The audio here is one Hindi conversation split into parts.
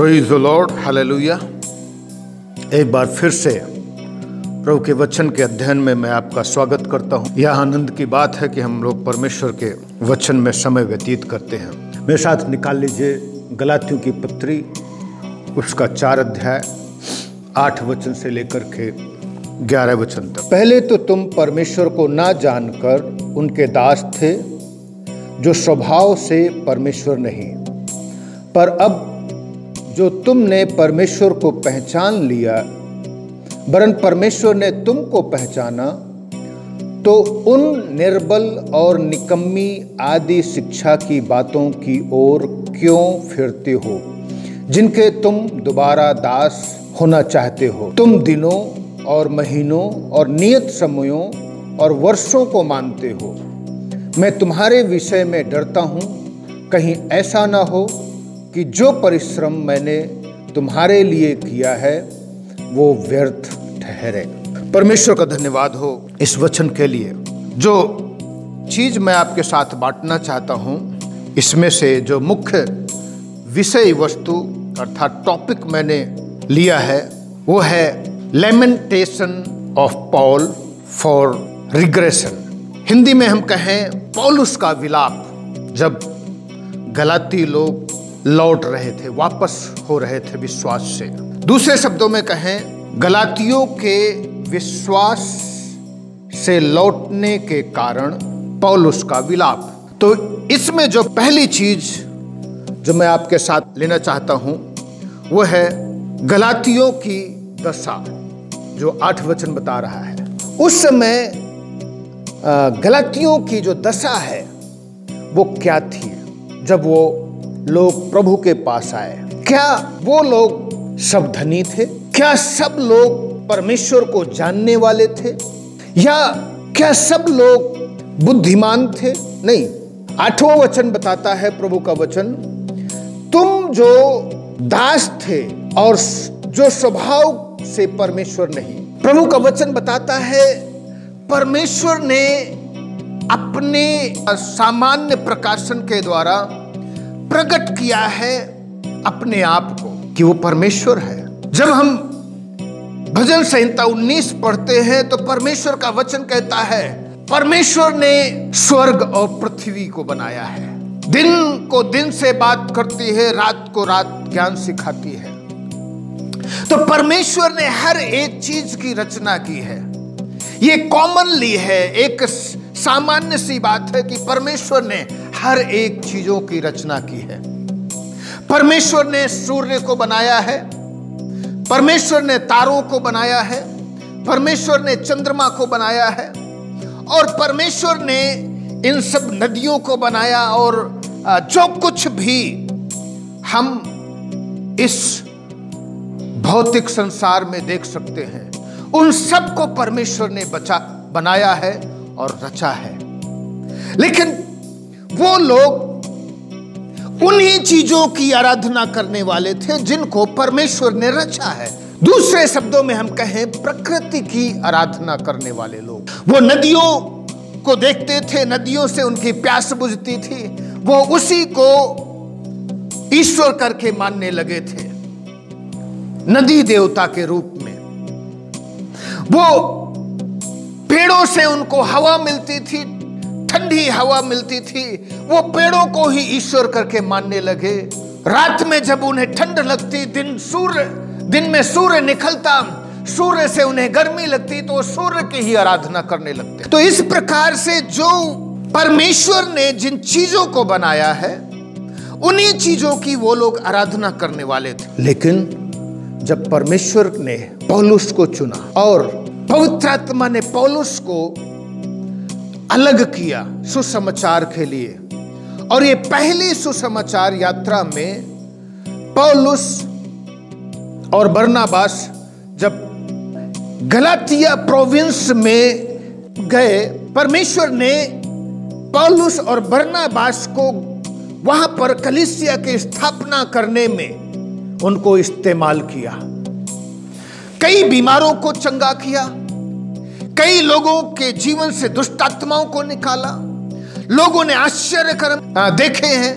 Praise the Lord, hallelujah. एक बार फिर से प्रभु के वचन के अध्ययन में मैं आपका स्वागत करता हूं। यह आनंद की बात है कि हम लोग परमेश्वर के वचन में समय व्यतीत करते हैं। मेरे साथ निकाल लीजिए गलातियों की पत्री, उसका 4 अध्याय 8 वचन से लेकर के 11 वचन तक। पहले तो तुम परमेश्वर को ना जानकर उनके दास थे, जो स्वभाव से परमेश्वर नहीं, पर अब जो तुमने परमेश्वर को पहचान लिया, वरन परमेश्वर ने तुमको पहचाना, तो उन निर्बल और निकम्मी आदि शिक्षा की बातों की ओर क्यों फिरते हो, जिनके तुम दोबारा दास होना चाहते हो। तुम दिनों और महीनों और नियत समयों और वर्षों को मानते हो। मैं तुम्हारे विषय में डरता हूं, कहीं ऐसा ना हो कि जो परिश्रम मैंने तुम्हारे लिए किया है वो व्यर्थ ठहरे। परमेश्वर का धन्यवाद हो इस वचन के लिए। जो चीज मैं आपके साथ बांटना चाहता हूं, इसमें से जो मुख्य विषय वस्तु अर्थात टॉपिक मैंने लिया है वो है lamentation of Paul for regression. Hindi में हम कहें पौलुस का विलाप, जब गलाती लोग लौट रहे थे, वापस हो रहे थे विश्वास से। दूसरे शब्दों में कहें गलातियों के विश्वास से लौटने के कारण पौलुस का विलाप। तो इसमें जो पहली चीज जो मैं आपके साथ लेना चाहता हूं वो है गलातियों की दशा, जो 8 वचन बता रहा है। उस समय गलातियों की जो दशा है वो क्या थी जब वो लोग प्रभु के पास आए। क्या वो लोग सब धनी थे? क्या सब लोग परमेश्वर को जानने वाले थे? या क्या सब लोग बुद्धिमान थे? नहीं। 8वां वचन बताता है, प्रभु का वचन, तुम जो दास थे और जो स्वभाव से परमेश्वर नहीं। प्रभु का वचन बताता है परमेश्वर ने अपने सामान्य प्रकाशन के द्वारा प्रकट किया है अपने आप को कि वो परमेश्वर है। जब हम भजन संहिता 19 पढ़ते हैं तो परमेश्वर का वचन कहता है परमेश्वर ने स्वर्ग और पृथ्वी को बनाया है। दिन को दिन से बात करती है, रात को रात ज्ञान सिखाती है। तो परमेश्वर ने हर एक चीज की रचना की है। ये कॉमनली है, एक सामान्य सी बात है कि परमेश्वर ने हर एक चीजों की रचना की है। परमेश्वर ने सूर्य को बनाया है, परमेश्वर ने तारों को बनाया है, परमेश्वर ने चंद्रमा को बनाया है, और परमेश्वर ने इन सब नदियों को बनाया। और जो कुछ भी हम इस भौतिक संसार में देख सकते हैं उन सब को परमेश्वर ने बनाया है और रचा है। लेकिन वो लोग उन्हीं चीजों की आराधना करने वाले थे जिनको परमेश्वर ने रचा है। दूसरे शब्दों में हम कहें प्रकृति की आराधना करने वाले लोग। वो नदियों को देखते थे, नदियों से उनकी प्यास बुझती थी, वो उसी को ईश्वर करके मानने लगे थे, नदी देवता के रूप में। वो पेड़ों से उनको हवा मिलती थी, ठंडी हवा मिलती थी, वो पेड़ों को ही ईश्वर करके मानने लगे। रात में जब उन्हें ठंड लगती, दिन में सूर्य निकलता, सूर्य से उन्हें गर्मी लगती, तो वो सूर्य की ही आराधना करने लगते। तो इस प्रकार से जो परमेश्वर ने जिन चीजों को बनाया है उन्हीं चीजों की वो लोग आराधना करने वाले थे। लेकिन जब परमेश्वर ने पौलुस को चुना और पवित्र आत्मा ने पौलुस को अलग किया सुसमाचार के लिए, और ये पहली सुसमाचार यात्रा में पौलुस और बरनाबास जब गलातिया प्रोविंस में गए, परमेश्वर ने पौलुस और बरनाबास को वहां पर कलीसिया की स्थापना करने में उनको इस्तेमाल किया। कई बीमारों को चंगा किया, कई लोगों के जीवन से दुष्ट आत्माओं को निकाला, लोगों ने आश्चर्य कर्म देखे हैं।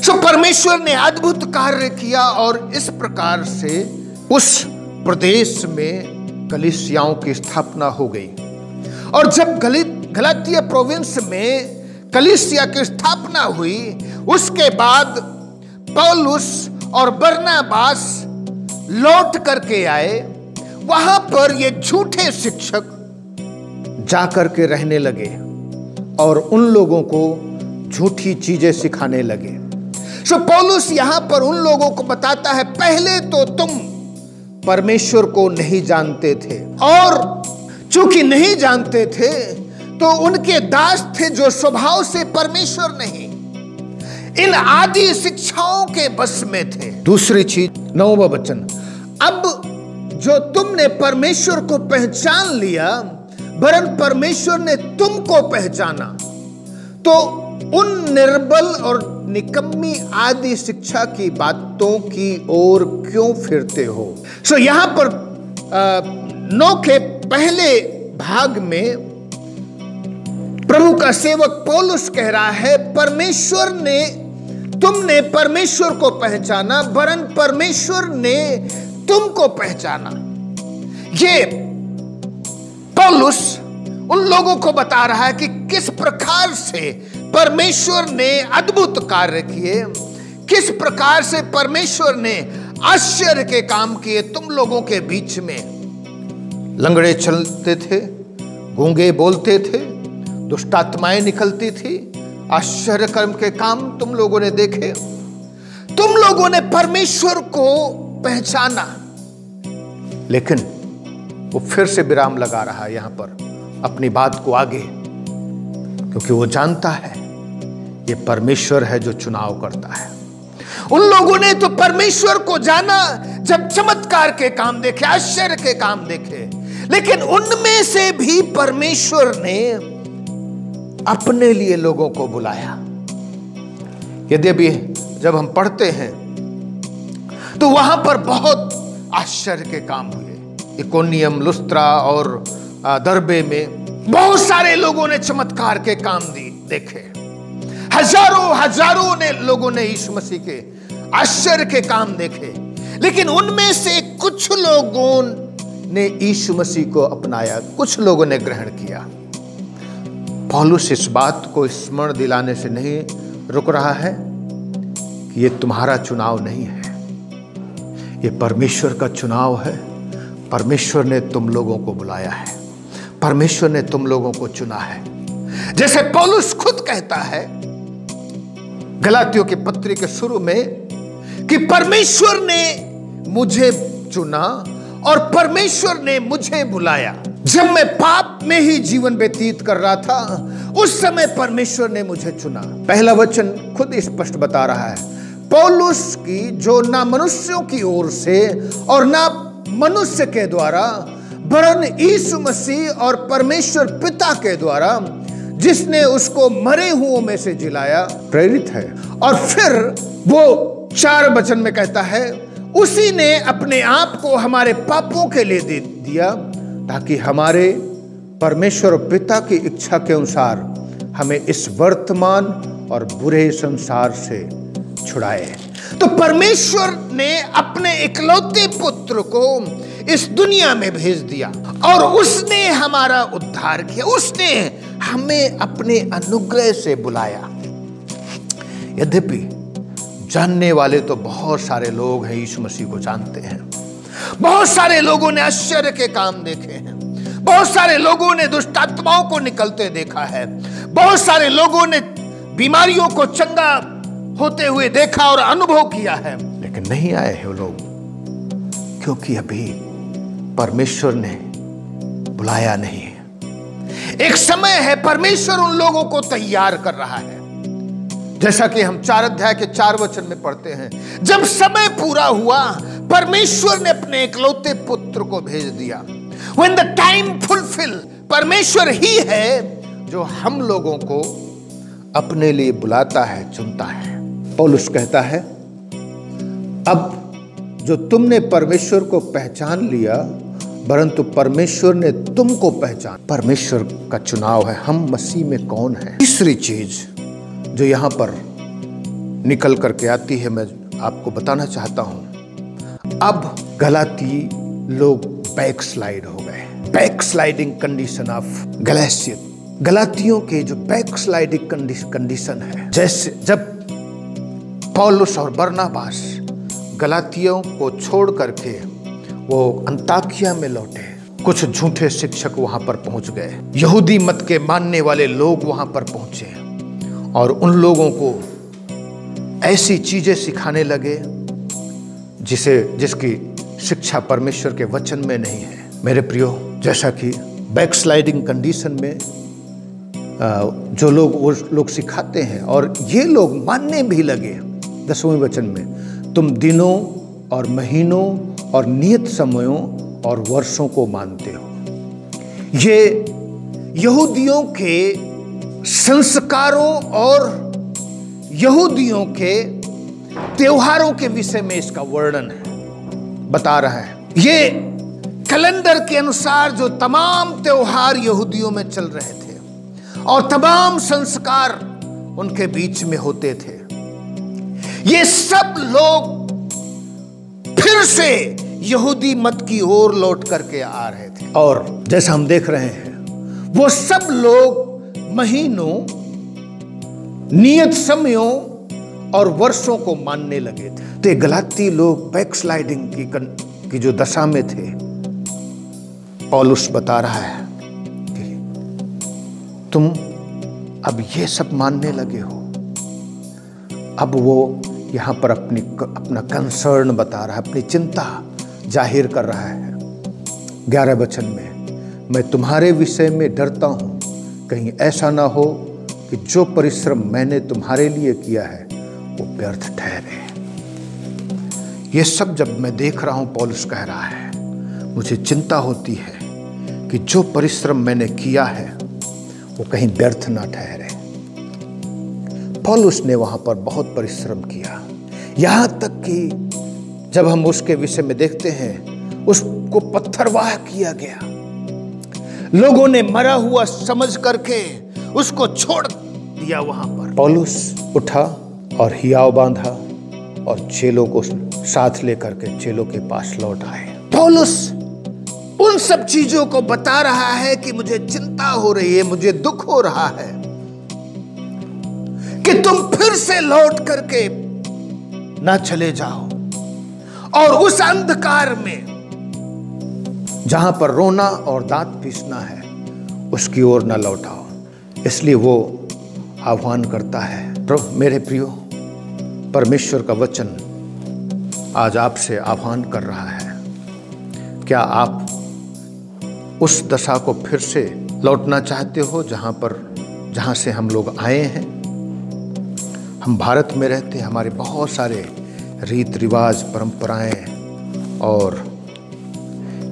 सो परमेश्वर ने अद्भुत कार्य किया और इस प्रकार से उस प्रदेश में कलीसियाओं की स्थापना हो गई। और जब गलातिया प्रोविंस में कलीसिया की स्थापना हुई, उसके बाद पौलुस और बरनबास लौट करके आए। वहां पर ये झूठे शिक्षक जाकर के रहने लगे और उन लोगों को झूठी चीजें सिखाने लगे। सो पौलुस यहां पर उन लोगों को बताता है, पहले तो तुम परमेश्वर को नहीं जानते थे, और चूंकि नहीं जानते थे तो उनके दास थे जो स्वभाव से परमेश्वर नहीं, इन आदि शिक्षाओं के बस में थे। दूसरी चीज, 9वां वचन, अब जो तुमने परमेश्वर को पहचान लिया, वरन परमेश्वर ने तुमको पहचाना, तो उन निर्बल और निकम्मी आदि शिक्षा की बातों की ओर क्यों फिरते हो। सो यहां पर 9 के पहले भाग में प्रभु का सेवक पौलुस कह रहा है, परमेश्वर ने, तुमने परमेश्वर को पहचाना, वरन परमेश्वर ने तुमको पहचाना। ये पौलुस उन लोगों को बता रहा है कि किस प्रकार से परमेश्वर ने अद्भुत कार्य किए, किस प्रकार से परमेश्वर ने आश्चर्य के काम किए तुम लोगों के बीच में। लंगड़े चलते थे, गूंगे बोलते थे, दुष्ट आत्माएं निकलती थी, आश्चर्य कर्म के काम तुम लोगों ने देखे। तुम लोगों ने परमेश्वर को पहचाना। लेकिन वो फिर से विराम लगा रहा है यहां पर अपनी बात को आगे, क्योंकि वो जानता है ये परमेश्वर है जो चुनाव करता है। उन लोगों ने तो परमेश्वर को जाना जब चमत्कार के काम देखे, आश्चर्य के काम देखे, लेकिन उनमें से भी परमेश्वर ने अपने लिए लोगों को बुलाया। यद्यपि जब हम पढ़ते हैं तो वहां पर बहुत आश्चर्य के काम हुए। इकोनियम, लुस्त्रा और दरबे में बहुत सारे लोगों ने चमत्कार के काम देखे। हजारों ने लोगों ने यीशु मसीह के आश्चर्य के काम देखे, लेकिन उनमें से कुछ लोगों ने यीशु मसीह को अपनाया, कुछ लोगों ने ग्रहण किया। पौलुस इस बात को स्मरण दिलाने से नहीं रुक रहा है कि ये तुम्हारा चुनाव नहीं है, ये परमेश्वर का चुनाव है। परमेश्वर ने तुम लोगों को बुलाया है, परमेश्वर ने तुम लोगों को चुना है। जैसे पौलुस खुद कहता है गलातियों की पत्री के शुरू में कि परमेश्वर ने मुझे चुना और परमेश्वर ने मुझे बुलाया। जब मैं पाप में ही जीवन व्यतीत कर रहा था, उस समय परमेश्वर ने मुझे चुना। पहला वचन खुद स्पष्ट बता रहा है, पौलुस की जो ना मनुष्यों की ओर से और ना मनुष्य के द्वारा, वरन यीशु मसीह और परमेश्वर पिता के द्वारा, जिसने उसको मरे हुओं में से जिलाया, प्रेरित है। और फिर वो 4 वचन में कहता है, उसी ने अपने आप को हमारे पापों के लिए दे दिया, ताकि हमारे परमेश्वर पिता की इच्छा के अनुसार हमें इस वर्तमान और बुरे संसार से छुड़ाए। तो परमेश्वर ने अपने इकलौते पुत्र को इस दुनिया में भेज दिया और उसने हमारा उद्धार किया, उसने हमें अपने अनुग्रह से बुलाया। यद्यपि जानने वाले तो बहुत सारे लोग हैं, यीशु मसीह को जानते हैं, बहुत सारे लोगों ने आश्चर्य के काम देखे हैं, बहुत सारे लोगों ने दुष्ट आत्माओं को निकलते देखा है, बहुत सारे लोगों ने बीमारियों को चंगा होते हुए देखा और अनुभव किया है, लेकिन नहीं आए हैं वो लोग, क्योंकि अभी परमेश्वर ने बुलाया नहीं है। एक समय है, परमेश्वर उन लोगों को तैयार कर रहा है, जैसा कि हम 4 अध्याय के 4 वचन में पढ़ते हैं। जब समय पूरा हुआ, परमेश्वर ने अपने इकलौते पुत्र को भेज दिया। When the time fulfill, परमेश्वर ही है जो हम लोगों को अपने लिए बुलाता है, चुनता है। पौलुस कहता है, अब जो तुमने परमेश्वर को पहचान लिया, परंतु परमेश्वर ने तुमको पहचान। परमेश्वर का चुनाव है, हम मसीह में कौन है। तीसरी चीज जो यहां पर निकल करके आती है, मैं आपको बताना चाहता हूं। अब गलाती लोग बैकस्लाइड हो गए, बैकस्लाइडिंग कंडीशन ऑफ गलातियन। गलातियों के जो बैकस्लाइडिंग कंडीशन है, जैसे जब पौलुस और बरनबास गलातियों को छोड़ करके वो अंताकिया में लौटे, कुछ झूठे शिक्षक वहां पर पहुंच गए, यहूदी मत के मानने वाले लोग वहां पर पहुंचे और उन लोगों को ऐसी चीजें सिखाने लगे जिसकी शिक्षा परमेश्वर के वचन में नहीं है। मेरे प्रियो, जैसा कि बैकस्लाइडिंग कंडीशन में जो लोग वो लोग सिखाते हैं और ये लोग मानने भी लगे, 10वें वचन में, तुम दिनों और महीनों और नियत समयों और वर्षों को मानते हो। ये यहूदियों के संस्कारों और यहूदियों के त्योहारों के विषय में इसका वर्णन है, बता रहा है। ये कैलेंडर के अनुसार जो तमाम त्योहार यहूदियों में चल रहे थे और तमाम संस्कार उनके बीच में होते थे, ये सब लोग फिर से यहूदी मत की ओर लौट करके आ रहे थे। और जैसा हम देख रहे हैं, वो सब लोग महीनों, नियत समयों और वर्षों को मानने लगे थे। तो गलाती लोग बैकस्लाइडिंग की जो दशा में थे, पौलुस बता रहा है कि तुम अब ये सब मानने लगे हो। अब वो यहां पर अपना कंसर्न बता रहा है, अपनी चिंता जाहिर कर रहा है। 11 वचन में, मैं तुम्हारे विषय में डरता हूं, कहीं ऐसा ना हो कि जो परिश्रम मैंने तुम्हारे लिए किया है वो व्यर्थ ठहरे। ये सब जब मैं देख रहा हूं, पौलुस कह रहा है, मुझे चिंता होती है कि जो परिश्रम मैंने किया है वो कहीं व्यर्थ ना ठहरे। पौलुस ने वहां पर बहुत परिश्रम किया, यहां तक कि जब हम उसके विषय में देखते हैं, उसको पत्थरवाह किया गया, लोगों ने मरा हुआ समझ करके उसको छोड़ दिया वहां पर। पौलुस उठा और हियाव बांधा और चेलों को साथ लेकर के चेलों के पास लौट आए। पौलुस उन सब चीजों को बता रहा है कि मुझे चिंता हो रही है, मुझे दुख हो रहा है कि तुम फिर से लौट करके ना चले जाओ और उस अंधकार में जहां पर रोना और दांत पीसना है उसकी ओर ना लौटाओ। इसलिए वो आह्वान करता है। मेरे प्रियो, परमेश्वर का वचन आज आपसे आह्वान कर रहा है, क्या आप उस दशा को फिर से लौटना चाहते हो जहां से हम लोग आए हैं? हम भारत में रहते हैं, हमारे बहुत सारे रीत रिवाज, परंपराएं और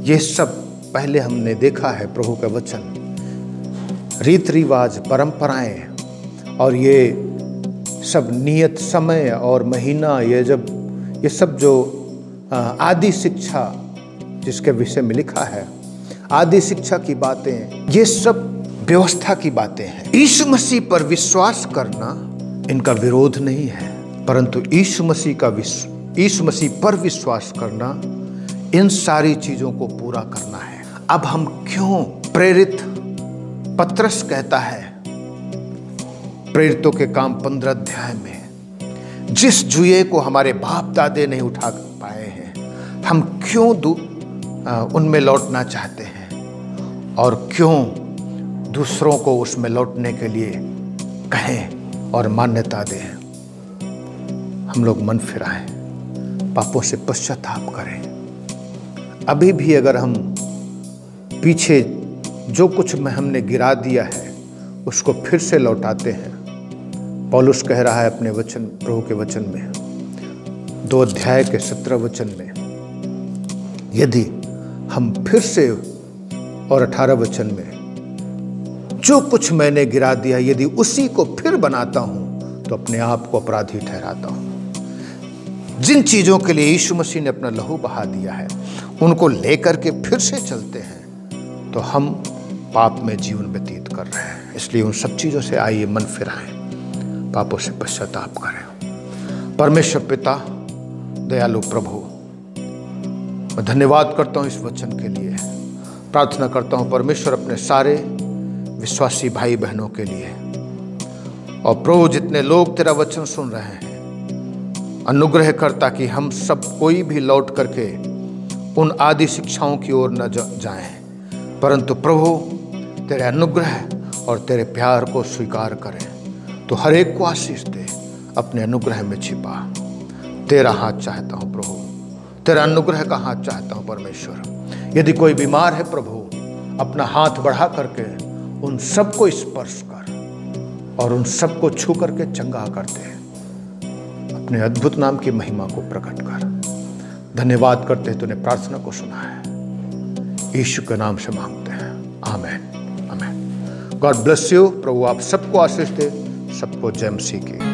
ये सब पहले हमने देखा है। प्रभु का वचन, रीत रिवाज, परंपराएं और ये सब नियत समय और महीना, ये सब जो आदि शिक्षा जिसके विषय में लिखा है, आदि शिक्षा की बातें, ये सब व्यवस्था की बातें हैं। यीशु मसीह पर विश्वास करना इनका विरोध नहीं है, परंतु यीशु मसीह पर विश्वास करना इन सारी चीजों को पूरा करना है। अब हम क्यों, प्रेरित पत्रस कहता है प्रेरितों के काम 15 अध्याय में, जिस जुए को हमारे बाप दादे नहीं उठा पाए हैं, हम क्यों उनमें लौटना चाहते हैं और क्यों दूसरों को उसमें लौटने के लिए कहें और मान्यता दें। हम लोग मन फिराएं, पापों से पश्चाताप करें। अभी भी अगर हम पीछे जो कुछ में हमने गिरा दिया है उसको फिर से लौटाते हैं, पौलुस कह रहा है अपने वचन, प्रभु के वचन में 2 अध्याय के 17 वचन में, यदि हम फिर से, और 18 वचन में, जो कुछ मैंने गिरा दिया यदि उसी को फिर बनाता हूं तो अपने आप को अपराधी ठहराता हूं। जिन चीजों के लिए यीशु मसीह ने अपना लहू बहा दिया है उनको लेकर के फिर से चलते हैं तो हम पाप में जीवन व्यतीत कर रहे हैं। इसलिए उन सब चीजों से आइए मन फिराएं, पापों से पश्चाताप करें। परमेश्वर पिता, दयालु प्रभु, मैं धन्यवाद करता हूँ इस वचन के लिए। प्रार्थना करता हूँ परमेश्वर अपने सारे विश्वासी भाई बहनों के लिए, और प्रभु जितने लोग तेरा वचन सुन रहे हैं, अनुग्रह कर ताकि हम सब कोई भी लौट करके उन आदि शिक्षाओं की ओर न जाएं, परंतु प्रभु तेरे अनुग्रह और तेरे प्यार को स्वीकार करें। तो हर एक को आशीष दे, अपने अनुग्रह में छिपा। तेरा हाथ चाहता हूँ प्रभु, तेरा अनुग्रह का हाथ चाहता हूँ परमेश्वर। यदि कोई बीमार है प्रभु, अपना हाथ बढ़ा करके उन सबको स्पर्श कर और उन सबको छू करके चंगा कर दे। अपने अद्भुत नाम की महिमा को प्रकट कर। धन्यवाद करते हैं, तूने प्रार्थना को सुना है। यीशु के नाम से मांगते हैं, आमीन, आमीन। God bless you. प्रभु आप सबको आशीष दे, सबको जय मसीह की।